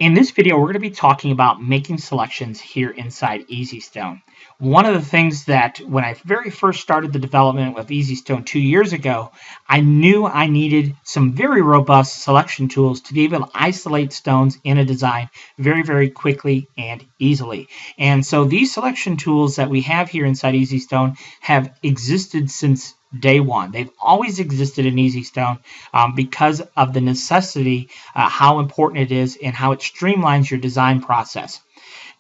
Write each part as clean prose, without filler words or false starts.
In this video, we're going to be talking about making selections here inside EasyStone. One of the things that when I very first started the development with EasyStone 2 years ago, I knew I needed some very robust selection tools to be able to isolate stones in a design very, very quickly and easily. And so these selection tools that we have here inside EasyStone have existed since day one. They've always existed in EasyStone because of the necessity, how important it is, and how it streamlines your design process.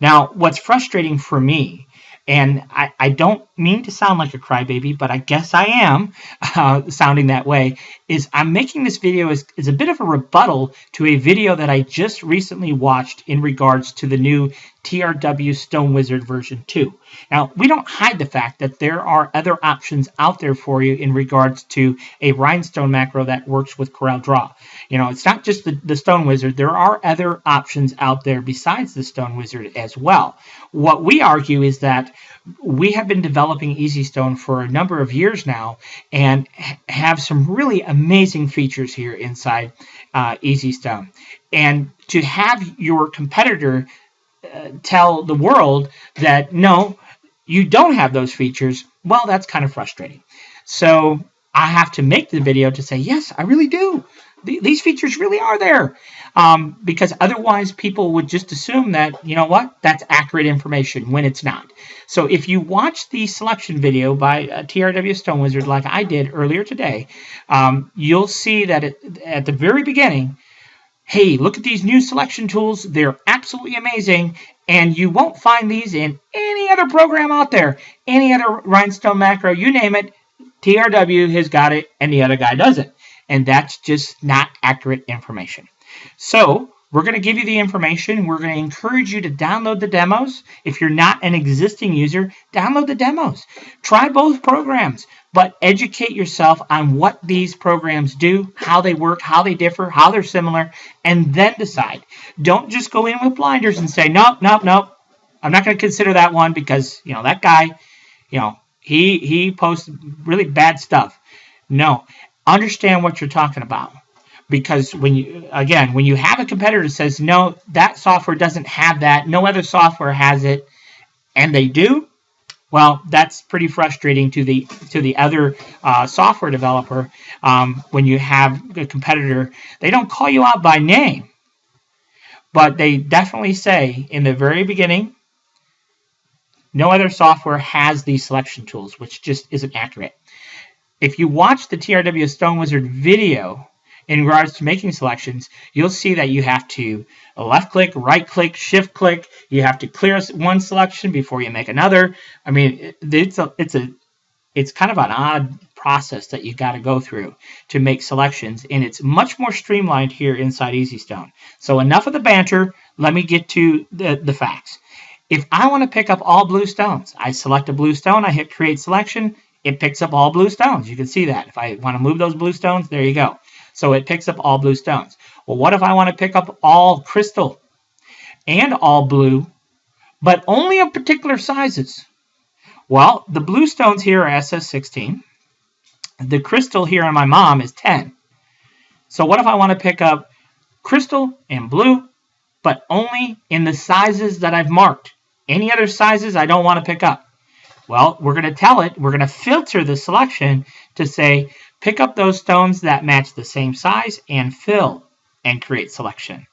Now, what's frustrating for me, and I don't mean to sound like a crybaby, but I guess I am sounding that way, is I'm making this video as a bit of a rebuttal to a video that I just recently watched in regards to the new TRW Stone Wizard version 2. Now, we don't hide the fact that there are other options out there for you in regards to a rhinestone macro that works with CorelDRAW. You know, it's not just the Stone Wizard. There are other options out there besides the Stone Wizard as well. What we argue is that we have been developing EasyStone for a number of years now and have some really amazing features here inside EasyStone. And to have your competitor tell the world that, no, you don't have those features, well, that's kind of frustrating. So I have to make the video to say, yes, I really do. These features really are there. Because otherwise people would just assume that, you know what, that's accurate information when it's not. So if you watch the selection video by TRW Stone Wizard like I did earlier today, you'll see that at the very beginning, hey, look at these new selection tools. They're absolutely amazing. And you won't find these in any other program out there. Any other rhinestone macro, you name it, TRW has got it and the other guy doesn't. And that's just not accurate information. So we're going to give you the information. We're going to encourage you to download the demos. If you're not an existing user, download the demos. Try both programs, but educate yourself on what these programs do, how they work, how they differ, how they're similar, and then decide. Don't just go in with blinders and say, nope, nope, nope. I'm not going to consider that one because, you know, that guy, you know, he posts really bad stuff. No, understand what you're talking about. Because when you have a competitor that says, no, that software doesn't have that, no other software has it, and they do, well, that's pretty frustrating to the other software developer. When you have a competitor, they don't call you out by name, but they definitely say in the very beginning, no other software has these selection tools, which just isn't accurate. If you watch the TRW Stone Wizard video in regards to making selections, you'll see that you have to left click, right click, shift click. You have to clear one selection before you make another. I mean, it's kind of an odd process that you got to go through to make selections, and it's much more streamlined here inside EasyStone. So enough of the banter. Let me get to the facts. If I want to pick up all blue stones, I select a blue stone, I hit create selection, it picks up all blue stones. You can see that. If I want to move those blue stones, there you go. So it picks up all blue stones. Well, what if I want to pick up all crystal and all blue, but only of particular sizes? Well, the blue stones here are SS16. The crystal here on my mom is 10. So what if I want to pick up crystal and blue, but only in the sizes that I've marked? Any other sizes I don't want to pick up? Well, we're going to tell it, we're going to filter the selection to say, pick up those stones that match the same size and fill and create selection.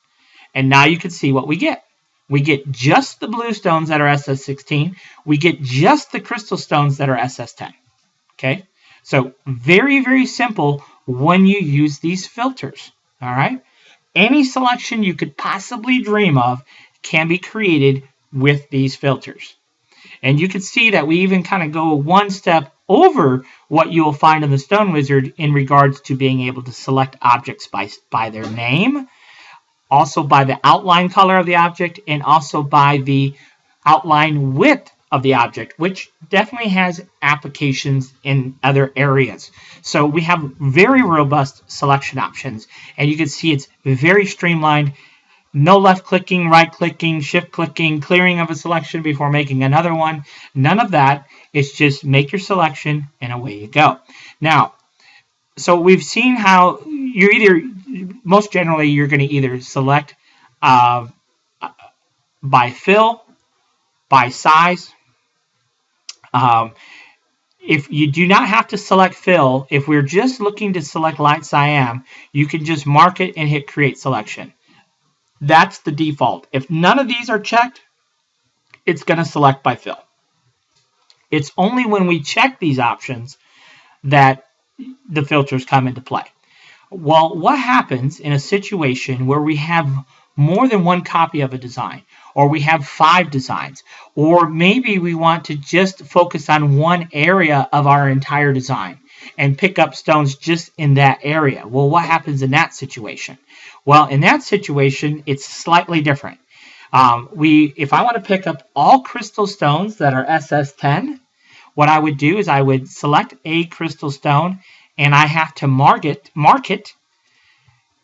And now you can see what we get. We get just the blue stones that are SS16. We get just the crystal stones that are SS10. Okay? So very, very simple when you use these filters. All right? Any selection you could possibly dream of can be created with these filters. And you can see that we even kind of go one step over what you will find in the Stone Wizard in regards to being able to select objects by their name, also by the outline color of the object, and also by the outline width of the object, which definitely has applications in other areas. So we have very robust selection options, and you can see it's very streamlined. No left clicking, right clicking, shift clicking, clearing of a selection before making another one. None of that. It's just make your selection and away you go. Now, so we've seen how you're most generally, you're going to either select by fill, by size. If you do not have to select fill, if we're just looking to select light cyan, you can just mark it and hit create selection. That's the default. If none of these are checked, it's going to select by fill. It's only when we check these options that the filters come into play. Well, what happens in a situation where we have more than one copy of a design, or we have 5 designs, or maybe we want to just focus on one area of our entire design and pick up stones just in that area? Well, what happens in that situation? Well, in that situation, it's slightly different. If I want to pick up all crystal stones that are SS10, what I would do is I would select a crystal stone, and I have to mark it,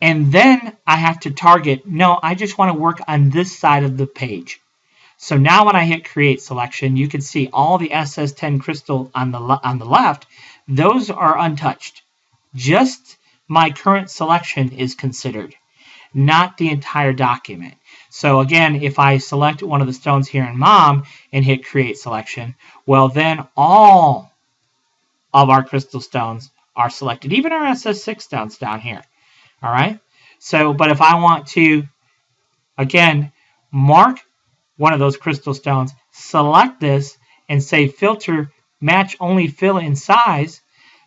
and then I have to target, no, I just want to work on this side of the page. So now when I hit create selection, you can see all the SS10 crystal on the left, those are untouched. Just my current selection is considered, not the entire document. So again, if I select one of the stones here in Mom and hit create selection, well then all of our crystal stones are selected, even our SS6 stones down here. All right. So, but if I want to, again, mark one of those crystal stones, select this and say filter match only fill in size,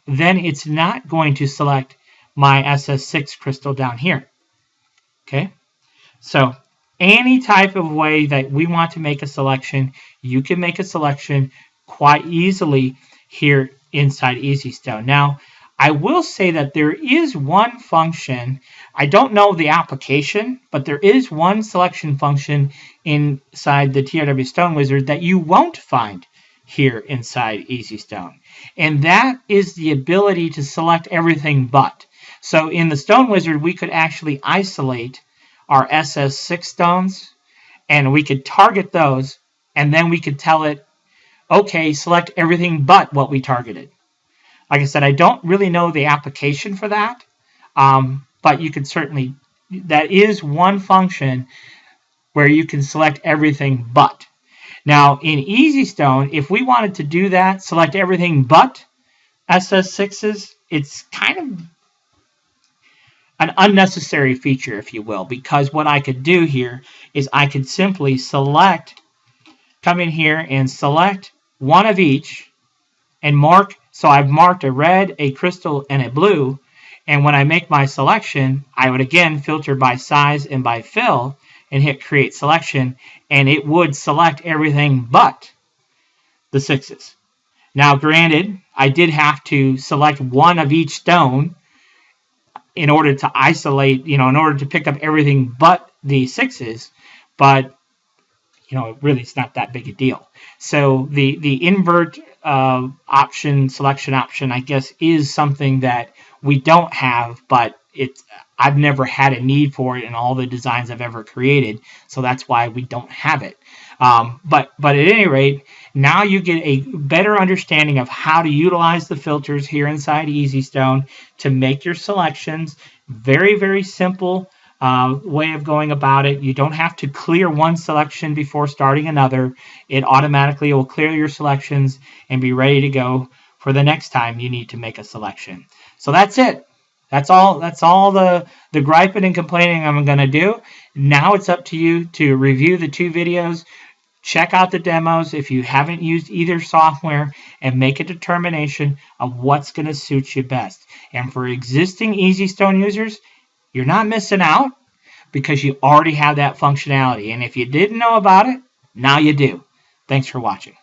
then it's not going to select my SS6 crystal down here. Okay. So any type of way that we want to make a selection, you can make a selection quite easily here inside EasyStone. Now, I will say that there is one function, I don't know the application, but there is one selection function inside the TRW Stone Wizard that you won't find here inside EasyStone. And that is the ability to select everything but. So in the Stone Wizard, we could actually isolate our SS6 stones, and we could target those, and then we could tell it, okay, select everything but what we targeted. Like I said, I don't really know the application for that, but you could certainly, that is one function where you can select everything but. Now, in EasyStone, if we wanted to do that, select everything but SS6s, it's kind of an unnecessary feature, if you will, because what I could do here is I could simply select, come in here and select one of each and mark. So I've marked a red, a crystal, and a blue. And when I make my selection, I would again filter by size and by fill and hit create selection, and it would select everything but the 6s. Now, granted, I did have to select one of each stone in order to isolate, in order to pick up everything but the 6s, but really it's not that big a deal. So the invert selection option, I guess, is something that we don't have, but I've never had a need for it in all the designs I've ever created, so that's why we don't have it. But at any rate, now you get a better understanding of how to utilize the filters here inside EasyStone to make your selections. Very, very simple way of going about it. You don't have to clear one selection before starting another. It automatically will clear your selections and be ready to go for the next time you need to make a selection. So that's it. That's all the griping and complaining I'm going to do. Now it's up to you to review the 2 videos, check out the demos if you haven't used either software, and make a determination of what's going to suit you best. And for existing EasyStone users, you're not missing out because you already have that functionality. And if you didn't know about it, now you do. Thanks for watching.